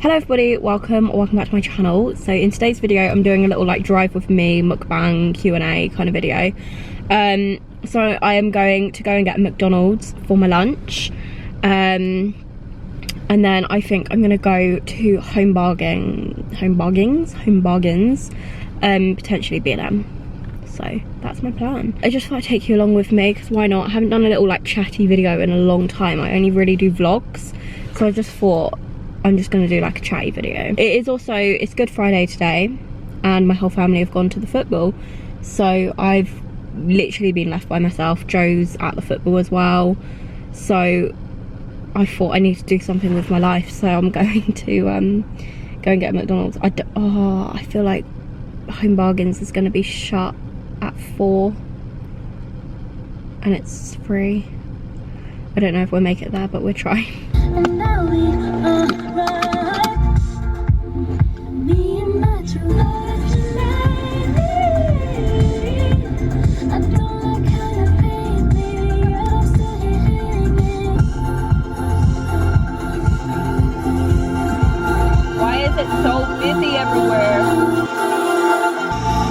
Hello everybody, welcome back to my channel. So in today's video I'm doing a little like drive with me mukbang Q&A kind of video. So I am going to go and get McDonald's for my lunch, and then I think I'm gonna go to home bargains, potentially B&M. So that's my plan. I just thought I'd take you along with me because why not? I haven't done a little like chatty video in a long time. I only really do vlogs, so I just thought I'm just gonna do like a chatty video. It's Good Friday today and my whole family have gone to the football, so I've literally been left by myself. Joe's at the football as well, so I thought I need to do something with my life, so I'm going to go and get McDonald's. I feel like Home Bargains is gonna be shut at 4 and it's free. I don't know if we'll make it there, but we're trying. Why is it so busy everywhere?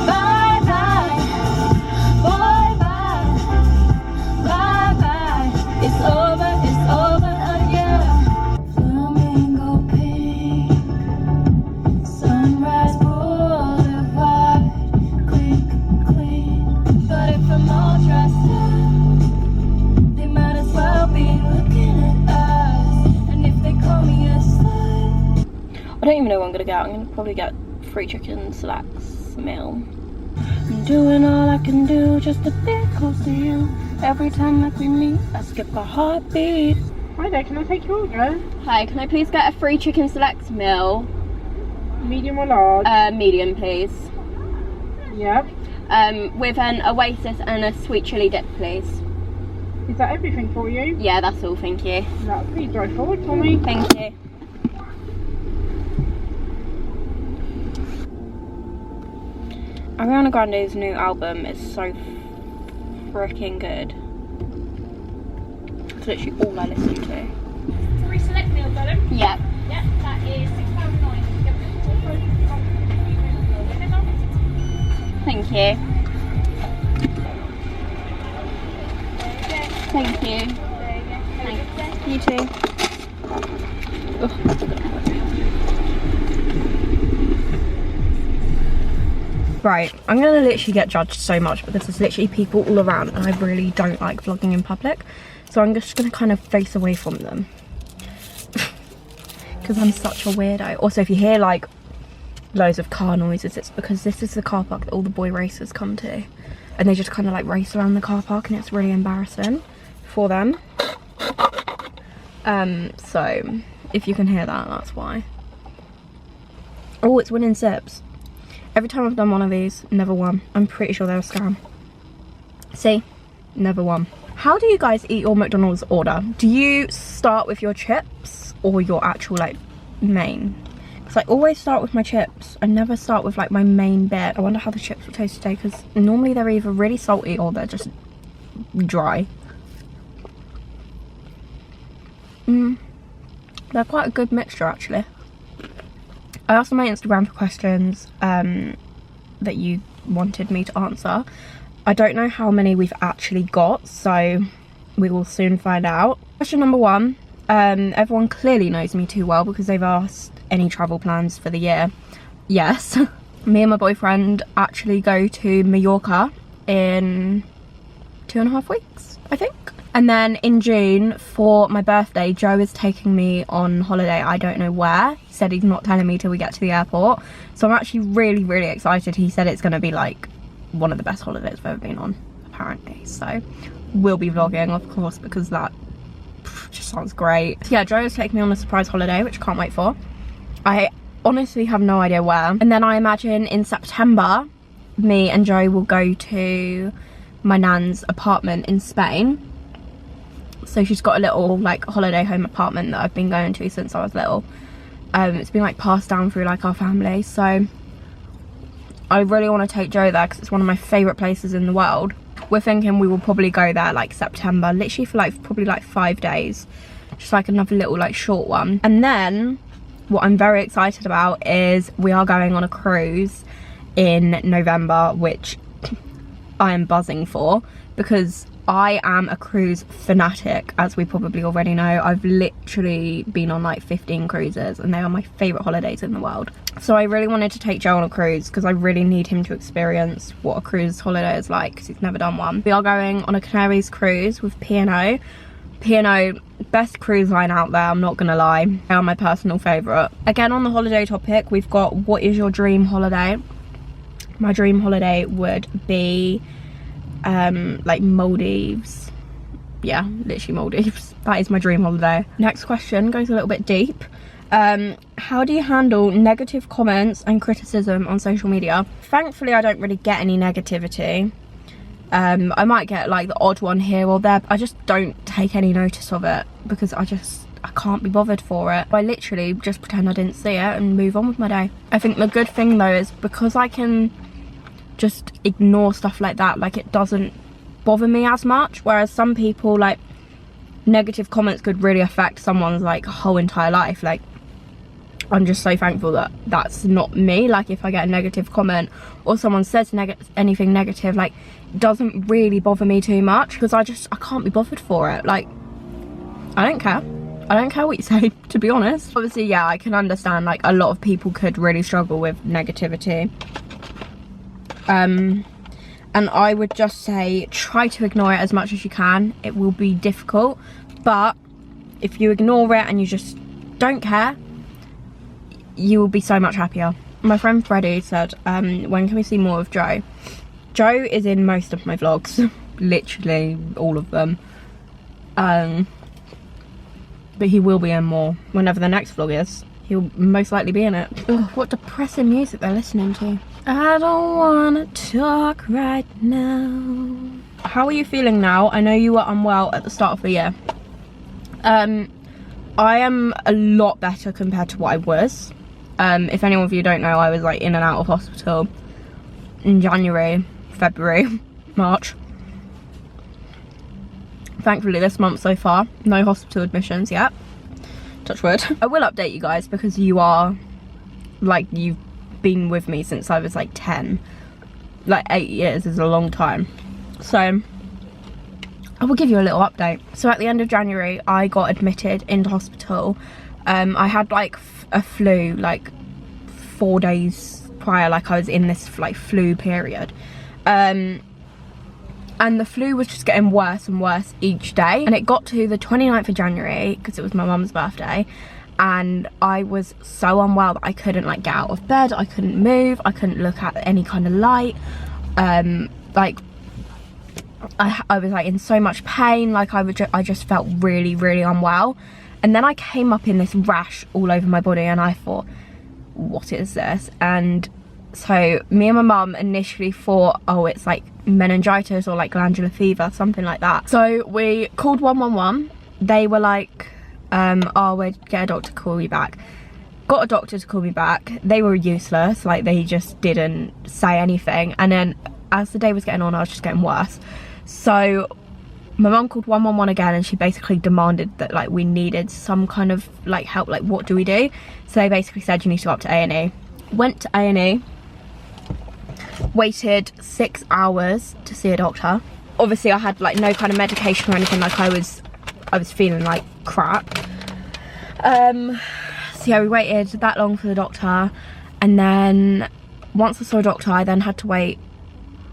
Bye bye, bye bye, bye bye. It's over, yeah. Flamingo pink, Sunrise Boulevard, clink, clink. But if I'm all dressed up, they might as well be looking at us. And if they call me a slut, I don't even know what I'm gonna get. I'm gonna probably get 3 chicken selects meal. I'm doing all I can do just to be close to you. Every time that we meet, I skip a heartbeat. Hi there, can I take your order? Hi, can I please get a 3 chicken selects meal? Medium or large? Medium, please. Yep. With an Oasis and a sweet chili dip, please. Is that everything for you? Yeah, that's all, thank you. No, please drive forward for me. Thank you. Ariana Grande's new album is so freaking good. It's literally all I listen to. 3 select meals, darling? Yep. Yep, that is £6.09. Thank you. Thank you. Thanks. You too. Ugh. Right, I'm gonna literally get judged so much because there's literally people all around and I really don't like vlogging in public, so I'm just gonna kind of face away from them because I'm such a weirdo. Also, if you hear like loads of car noises, it's because this is the car park that all the boy racers come to, and they just kind of like race around the car park and it's really embarrassing for them. So if you can hear that, that's why. Oh, it's winning sips. Every time I've done one of these, never won. I'm pretty sure they're a scam. See? Never won. How do you guys eat your McDonald's order? Do you start with your chips or your actual like main? Because I always start with my chips. I never start with like my main bit. I wonder how the chips will taste today, because normally they're either really salty or they're just dry. They're quite a good mixture actually. I asked on my Instagram for questions that you wanted me to answer. I don't know how many we've actually got, so we will soon find out. Question number 1. Everyone clearly knows me too well because they've asked any travel plans for the year. Yes, me and my boyfriend actually go to Mallorca in 2.5 weeks, I think. And then in June, for my birthday, Joe is taking me on holiday. I don't know where. He said he's not telling me till we get to the airport. So I'm actually really, really excited. He said it's going to be like one of the best holidays I've ever been on, apparently. So we'll be vlogging, of course, because that just sounds great. So yeah, Joe is taking me on a surprise holiday, which I can't wait for. I honestly have no idea where. And then I imagine in September, me and Joe will go to my nan's apartment in Spain. So she's got a little like holiday home apartment that I've been going to since I was little. It's been like passed down through like our family, so I really want to take Joe there because it's one of my favourite places in the world. We're thinking we will probably go there like September, literally for like probably like 5 days, just like another little like short one. And then what I'm very excited about is we are going on a cruise in November, which I am buzzing for, because I am a cruise fanatic, as we probably already know. I've literally been on like 15 cruises and they are my favourite holidays in the world. So I really wanted to take Joe on a cruise because I really need him to experience what a cruise holiday is like, because he's never done one. We are going on a Canaries cruise with P&O. P&O, best cruise line out there, I'm not gonna lie. They are my personal favourite. Again, on the holiday topic, we've got what is your dream holiday? My dream holiday would be like Maldives. Yeah, literally Maldives. That is my dream holiday. Next question goes a little bit deep. How do you handle negative comments and criticism on social media? Thankfully, I don't really get any negativity. I might get like the odd one here or there, but I just don't take any notice of it because I can't be bothered for it. I literally just pretend I didn't see it and move on with my day. I think the good thing though is because I can just ignore stuff like that, like it doesn't bother me as much, whereas some people, like, negative comments could really affect someone's like whole entire life. Like, I'm just so thankful that that's not me. Like, if I get a negative comment or someone says anything negative, like, it doesn't really bother me too much because I can't be bothered for it. Like, I don't care what you say, to be honest. Obviously, yeah, I can understand like a lot of people could really struggle with negativity. And I would just say try to ignore it as much as you can. It will be difficult, but if you ignore it and you just don't care, you will be so much happier. My friend Freddie said, when can we see more of Joe? Joe is in most of my vlogs, literally all of them, but he will be in more whenever the next vlog is. He'll most likely be in it. Ugh, what depressing music they're listening to. I don't wanna talk right now. How are you feeling now? I know you were unwell at the start of the year. I am a lot better compared to what I was. If any of you don't know, I was like in and out of hospital in January, February, March. Thankfully this month so far, no hospital admissions yet. Touch wood. I will update you guys because you are, like, you've been with me since I was like 10. Like 8 years is a long time. So I will give you a little update. So at the end of January, I got admitted into hospital. I had like a flu like 4 days prior, like I was in this like flu period. And the flu was just getting worse and worse each day. And it got to the 29th of January, because it was my mum's birthday, and I was so unwell that I couldn't like get out of bed, I couldn't move, I couldn't look at any kind of light. Like I was like in so much pain, like I just felt really, really unwell. And then I came up in this rash all over my body and I thought, what is this? And so me and my mum initially thought, oh, it's like meningitis or like glandular fever, something like that. So we called 111. They were like, oh, we'll get a doctor to call you back. Got a doctor to call me back. They were useless, like they just didn't say anything. And then as the day was getting on, I was just getting worse. So my mum called 111 again and she basically demanded that like we needed some kind of like help, like what do we do? So they basically said you need to go up to A&E. Went to A&E, waited 6 hours to see a doctor. Obviously I had like no kind of medication or anything, like I was feeling like crap. So yeah, we waited that long for the doctor, and then once I saw a doctor I then had to wait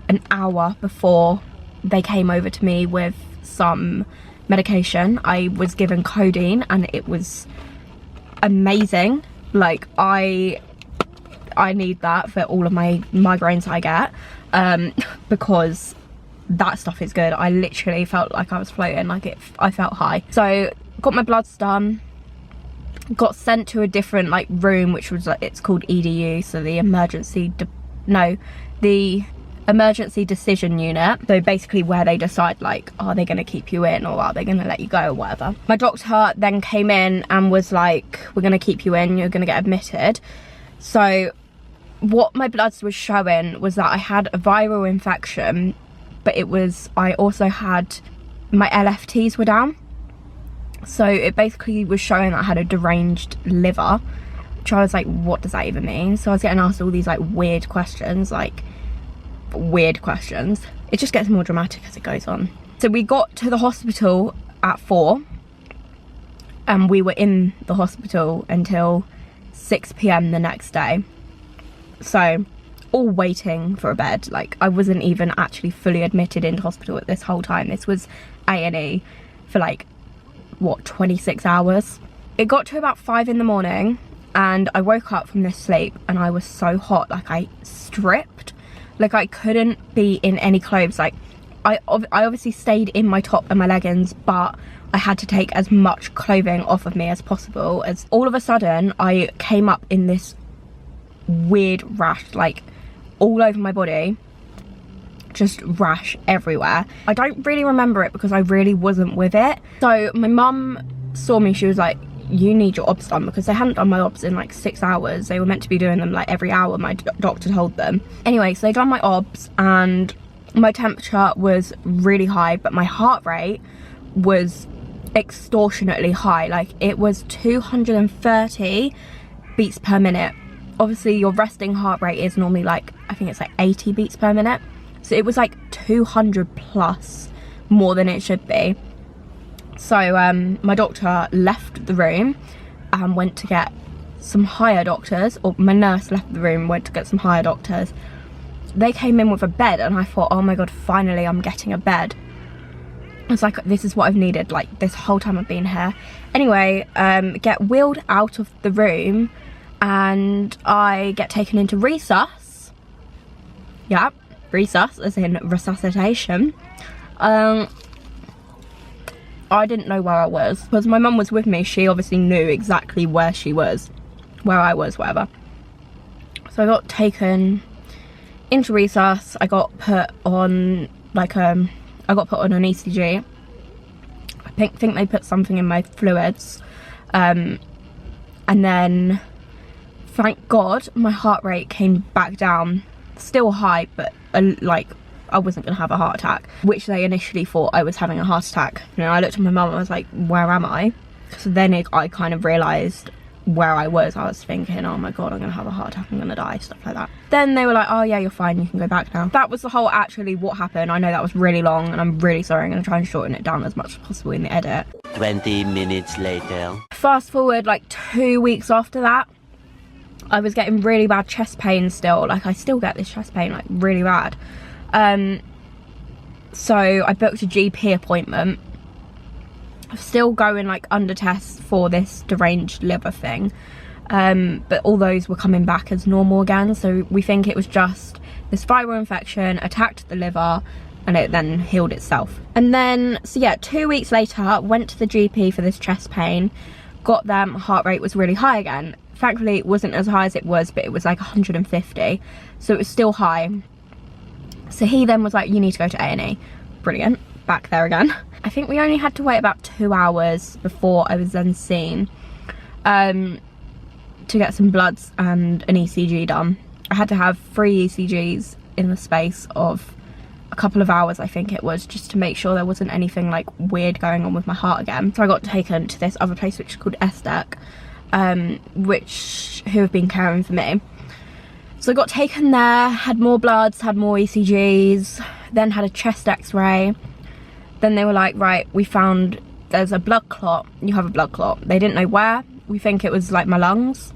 an hour before they came over to me with some medication. I was given codeine and it was amazing. Like I need that for all of my migraines I get, because that stuff is good. I literally felt like I was floating, like I felt high. So got my bloods done, got sent to a different like room, which was like, it's called EDU, so the emergency decision unit. So basically where they decide like, are they going to keep you in or are they going to let you go or whatever. My doctor then came in and was like, we're going to keep you in, you're going to get admitted. So what my bloods was showing was that I had a viral infection, but I also had, my LFTs were down. So it basically was showing that I had a deranged liver. which I was like, what does that even mean? So I was getting asked all these like weird questions. It just gets more dramatic as it goes on. So we got to the hospital at 4 and we were in the hospital until 6 p.m. the next day. So all waiting for a bed. Like, I wasn't even actually fully admitted into hospital at this whole time. This was A&E for like, what, 26 hours? It got to about 5 in the morning and I woke up from this sleep and I was so hot, like I stripped. Like, I couldn't be in any clothes. Like, I obviously stayed in my top and my leggings, but I had to take as much clothing off of me as possible. As all of a sudden I came up in this weird rash, like all over my body, just rash everywhere. I don't really remember it because I really wasn't with it. So my mum saw me, she was like, you need your obs done, because they hadn't done my obs in like 6 hours. They were meant to be doing them like every hour, my doctor told them. Anyway, so they done my obs and my temperature was really high, but my heart rate was extortionately high. Like, it was 230 beats per minute. Obviously your resting heart rate is normally like, I think it's like 80 beats per minute. So it was like 200 plus more than it should be. So my doctor left the room and went to get some higher doctors, or my nurse left the room, went to get some higher doctors. They came in with a bed and I thought, oh my god, finally I'm getting a bed. It's like, this is what I've needed, like this whole time I've been here. Anyway, get wheeled out of the room and I get taken into resus. Yeah, resus as in resuscitation. I didn't know where I was because my mum was with me. She obviously knew exactly where she was, where I was, whatever. So I got taken into resus. I got put on like I got put on an ECG. I think they put something in my fluids, and then thank God my heart rate came back down, still high, but like I wasn't gonna have a heart attack, which they initially thought I was having a heart attack. You know, I looked at my mum and I was like, where am I? So then I kind of realised where I was. I was thinking, oh my god, I'm gonna have a heart attack, I'm gonna die, stuff like that. Then they were like, oh yeah, you're fine, you can go back now. That was the whole actually what happened. I know that was really long and I'm really sorry. I'm gonna try and shorten it down as much as possible in the edit. 20 minutes later. Fast forward like 2 weeks after that, I was getting really bad chest pain still. Like, I still get this chest pain, like really bad. So I booked a GP appointment. I'm still going like under tests for this deranged liver thing, but all those were coming back as normal again. So we think it was just this viral infection attacked the liver and it then healed itself. And then, so yeah, 2 weeks later, went to the GP for this chest pain, got them, heart rate was really high again. Thankfully it wasn't as high as it was, but it was like 150, so it was still high. So he then was like, you need to go to A&E. Brilliant, back there again. I think we only had to wait about 2 hours before I was then seen to get some bloods and an ECG done. I had to have 3 ECGs in the space of a couple of hours, I think it was, just to make sure there wasn't anything like weird going on with my heart again. So I got taken to this other place which is called SDEC, who have been caring for me. So I got taken there, had more bloods, had more ECGs, then had a chest x-ray. Then they were like, right, we found there's a blood clot, you have a blood clot. They didn't know where. We think it was like my lungs.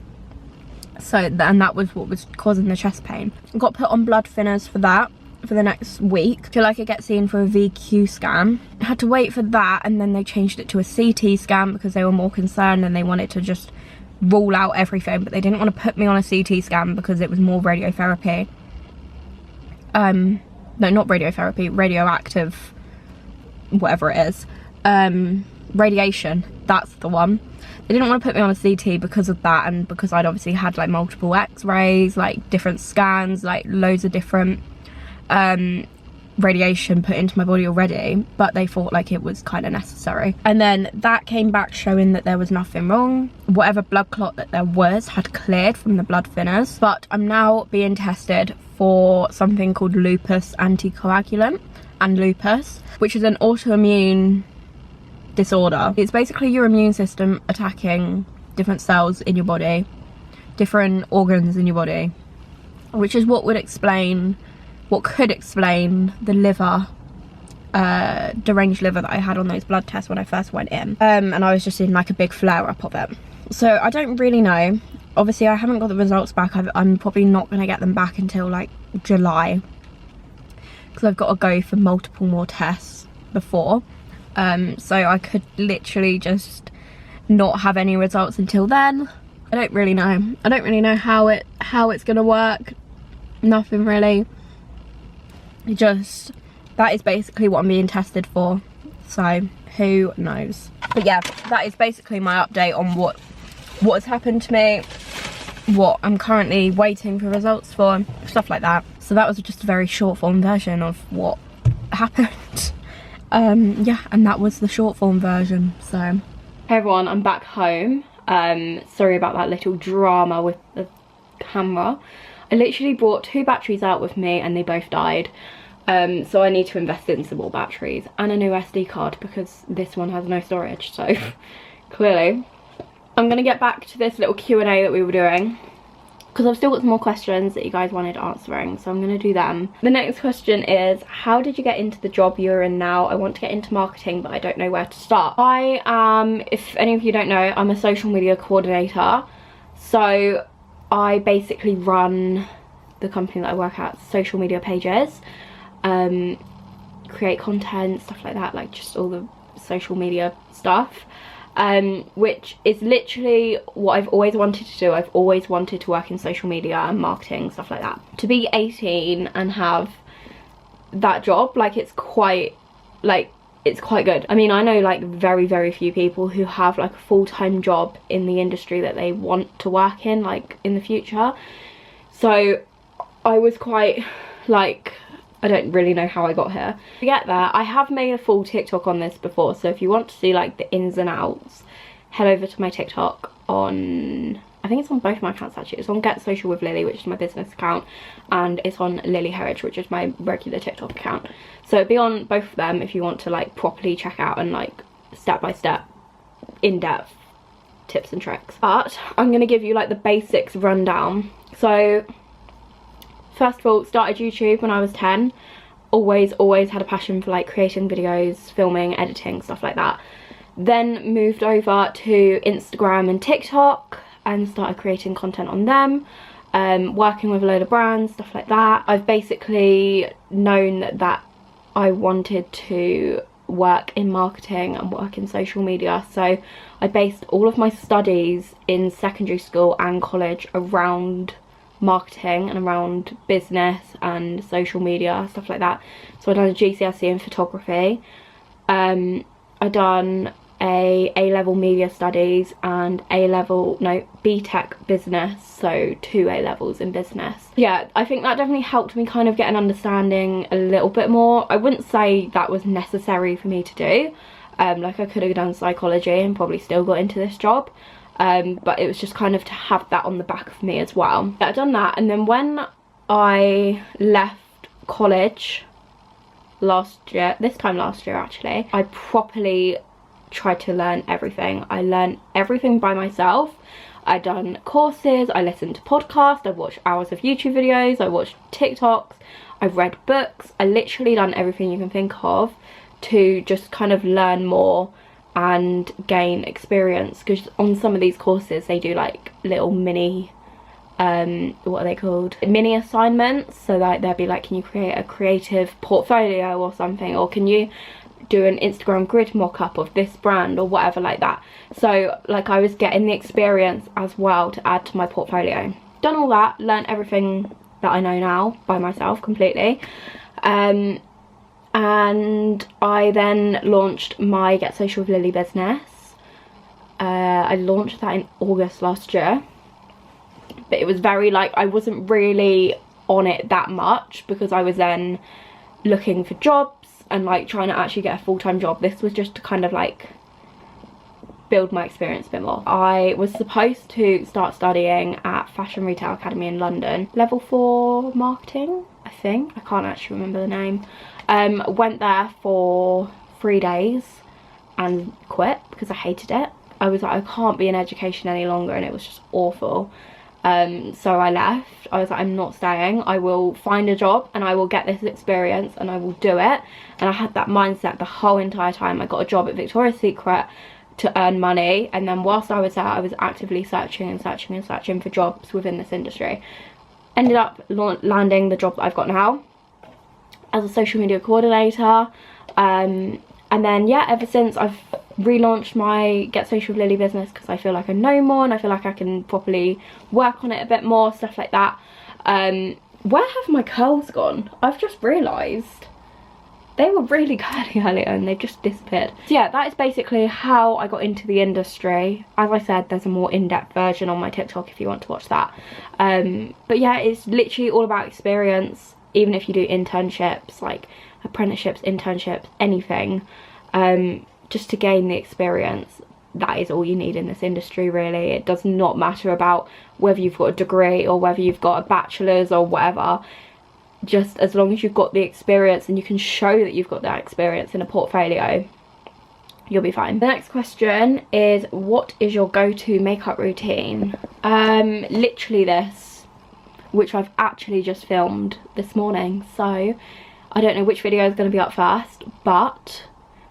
So, and that was what was causing the chest pain. I got put on blood thinners for that for the next week till I could get seen for a VQ scan. I had to wait for that, and then they changed it to a CT scan because they were more concerned and they wanted to just rule out everything, but they didn't want to put me on a CT scan because it was more radiotherapy. No, not radiotherapy, radioactive, whatever it is. Radiation, that's the one. They didn't want to put me on a CT because of that, and because I'd obviously had like multiple x-rays, like different scans, like loads of different radiation put into my body already, but they thought like it was kind of necessary. And then that came back showing that there was nothing wrong. Whatever blood clot that there was had cleared from the blood thinners, but I'm now being tested for something called lupus anticoagulant and lupus, which is an autoimmune disorder. It's basically your immune system attacking different cells in your body different organs in your body, which is what could explain the liver, deranged liver that I had on those blood tests when I first went in. And I was just in like a big flare up of it. So I don't really know. Obviously I haven't got the results back. I'm probably not going to get them back until like July, because I've got to go for multiple more tests before. So I could literally just not have any results until then. I don't really know. I don't really know how it's gonna work. Nothing really. Just, that is basically what I'm being tested for. So who knows? But yeah, that is basically my update on what has happened to me, what I'm currently waiting for results for, stuff like that. So that was just a very short form version of what happened. Yeah, and that was the short form version. So hey everyone, I'm back home. Sorry about that little drama with the camera. I literally brought 2 batteries out with me and they both died. So I need to invest in some more batteries and a new SD card because this one has no storage. So clearly I'm gonna get back to this little Q&A that we were doing, because I've still got some more questions that you guys wanted answering, so I'm going to do them. The next question is, how did you get into the job you're in now? I want to get into marketing, but I don't know where to start. I am, if any of you don't know, I'm a social media coordinator. So I basically run the company that I work at, social media pages, create content, stuff like that, like just all the social media stuff. Which is literally what I've always wanted to do. I've always wanted to work in social media and marketing, stuff like that. To be 18 and have that job, like it's quite good. I mean, I know like very few people who have like a full-time job in the industry that they want to work in, like in the future. So I was quite like, I don't really know how I got here. To get there, I have made a full TikTok on this before, so if you want to see like the ins and outs, head over to my TikTok on, I think it's on both my accounts actually. It's on Get Social with Lily, which is my business account, and it's on Lily Heritage, which is my regular TikTok account. So it'd be on both of them if you want to like properly check out and like step by step, in-depth tips and tricks. But I'm gonna give you like the basics rundown. So first of all, started YouTube when I was 10. Always had a passion for like creating videos, filming, editing, stuff like that. Then moved over to Instagram and TikTok and started creating content on them, working with a load of brands, stuff like that. I've basically known that I wanted to work in marketing and work in social media, so I based all of my studies in secondary school and college around marketing and around business and social media, stuff like that. So I done a GCSE in photography, I done a A-level media studies and BTEC business, so 2 A-levels in business. Yeah, I think that definitely helped me kind of get an understanding a little bit more. I wouldn't say that was necessary for me to do, like I could have done psychology and probably still got into this job. But it was just kind of to have that on the back of me as well. Yeah, I've done that, and then when I left college this time last year actually, I properly tried to learn everything. I learned everything by myself. I done courses, I listened to podcasts, I watched hours of YouTube videos, I watched TikToks, I've read books. I literally done everything you can think of to just kind of learn more and gain experience, because on some of these courses they do like little mini what are they called, mini assignments. So like they'll be like, can you create a creative portfolio or something, or can you do an Instagram grid mock-up of this brand or whatever like that. So like I was getting the experience as well to add to my portfolio. Done all that, learned everything that I know now by myself completely. And I then launched my Get Social with Lily business. I launched that in August last year, but it was very like, I wasn't really on it that much because I was then looking for jobs and like trying to actually get a full-time job. This was just to kind of like build my experience a bit more. I was supposed to start studying at Fashion Retail Academy in London, level 4 marketing, I think. I can't actually remember the name. Went there for 3 days and quit because I hated it. I was like, I can't be in education any longer, and it was just awful. So I left. I was like, I'm not staying. I will find a job and I will get this experience and I will do it. And I had that mindset the whole entire time. I got a job at Victoria's Secret to earn money, and then whilst I was there, I was actively searching and searching and searching for jobs within this industry. Ended up landing the job that I've got now as a social media coordinator. And then, yeah, ever since I've relaunched my Get Social with Lily business, because I feel like I know more and I feel like I can properly work on it a bit more, stuff like that. Where have my curls gone? I've just realised they were really curly earlier and they've just disappeared. So yeah, that is basically how I got into the industry. As I said, there's a more in-depth version on my TikTok if you want to watch that. But yeah, it's literally all about experience. Even if you do internships, like apprenticeships, internships, anything, just to gain the experience, that is all you need in this industry, really. It does not matter about whether you've got a degree or whether you've got a bachelor's or whatever. Just as long as you've got the experience and you can show that you've got that experience in a portfolio, you'll be fine. The next question is, what is your go-to makeup routine? Literally this, which I've actually just filmed this morning, so I don't know which video is going to be up first, but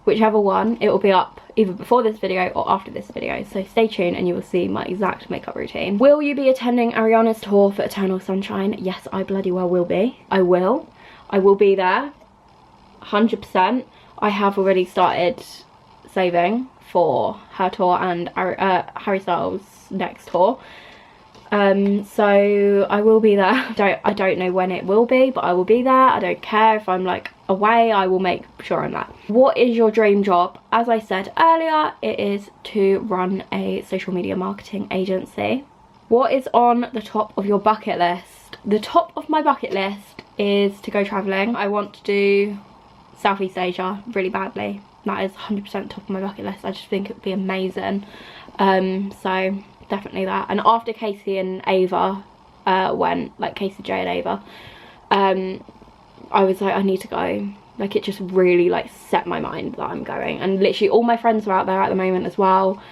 whichever one, it will be up either before this video or after this video, so stay tuned and you will see my exact makeup routine. Will you be attending Ariana's tour for Eternal Sunshine? Yes, I bloody well will be. I will be there 100%. I have already started saving for her tour and Harry Styles' next tour. So I will be there. I don't know when it will be, but I will be there. I don't care if I'm like away, I will make sure I'm there. What is your dream job? As I said earlier, it is to run a social media marketing agency. What is on the top of your bucket list? The top of my bucket list is to go travelling. I want to do Southeast Asia really badly. That is 100% top of my bucket list. I just think it would be amazing. So definitely that. And after Casey and Ava went, like Casey, Jay and Ava, I was like, I need to go. Like, it just really like set my mind that I'm going. And literally all my friends are out there at the moment as well.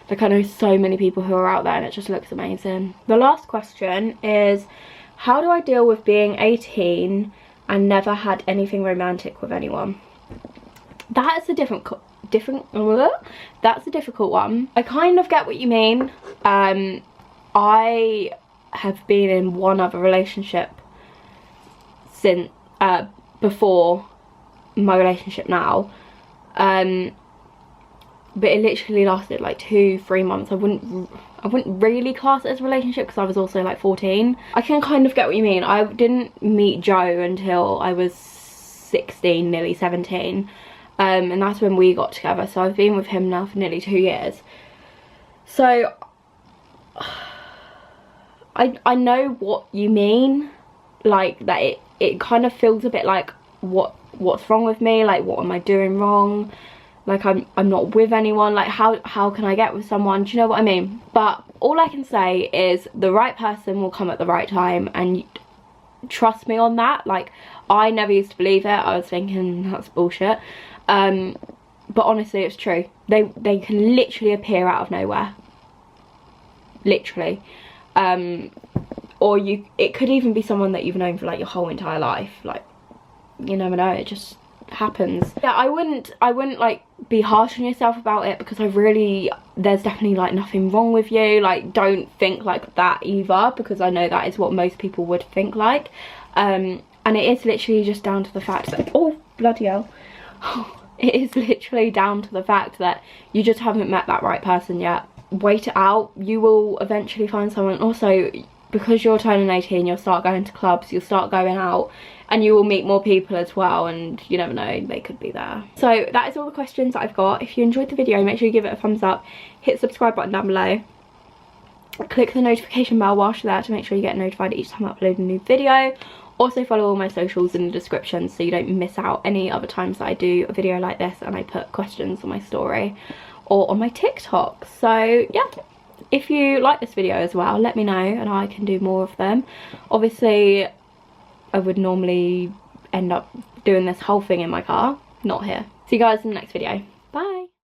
Like, I know so many people who are out there and it just looks amazing. The last question is, how do I deal with being 18 and never had anything romantic with anyone? That's a difficult one. I kind of get what you mean. I have been in one other relationship since before my relationship now, but it literally lasted like 2-3 months. I wouldn't really class it as a relationship because I was also like 14. I can kind of get what you mean. I didn't meet Joe until I was 16, nearly 17. And that's when we got together, so I've been with him now for nearly 2 years. So I know what you mean, like that it kind of feels a bit like what's wrong with me, like what am I doing wrong, like I'm not with anyone, like how can I get with someone, do you know what I mean? But all I can say is the right person will come at the right time, and trust me on that. Like, I never used to believe it. I was thinking that's bullshit. But honestly, it's true. They can literally appear out of nowhere. Literally. Or it could even be someone that you've known for like your whole entire life. Like, you never know, it just happens. Yeah, I wouldn't like be harsh on yourself about it, because there's definitely like nothing wrong with you. Like, don't think like that either, because I know that is what most people would think like. And it is literally just down to the fact that, oh bloody hell, it is literally down to the fact that you just haven't met that right person yet. Wait it out, you will eventually find someone. Also, because you're turning 18, you'll start going to clubs, you'll start going out, and you will meet more people as well, and you never know, they could be there. So that is all the questions that I've got. If you enjoyed the video, make sure you give it a thumbs up, hit the subscribe button down below, click the notification bell whilst you're there to make sure you get notified each time I upload a new video. Also follow all my socials in the description so you don't miss out any other times that I do a video like this and I put questions on my story or on my TikTok. So yeah, if you like this video as well, let me know and I can do more of them. Obviously, I would normally end up doing this whole thing in my car, not here. See you guys in the next video. Bye.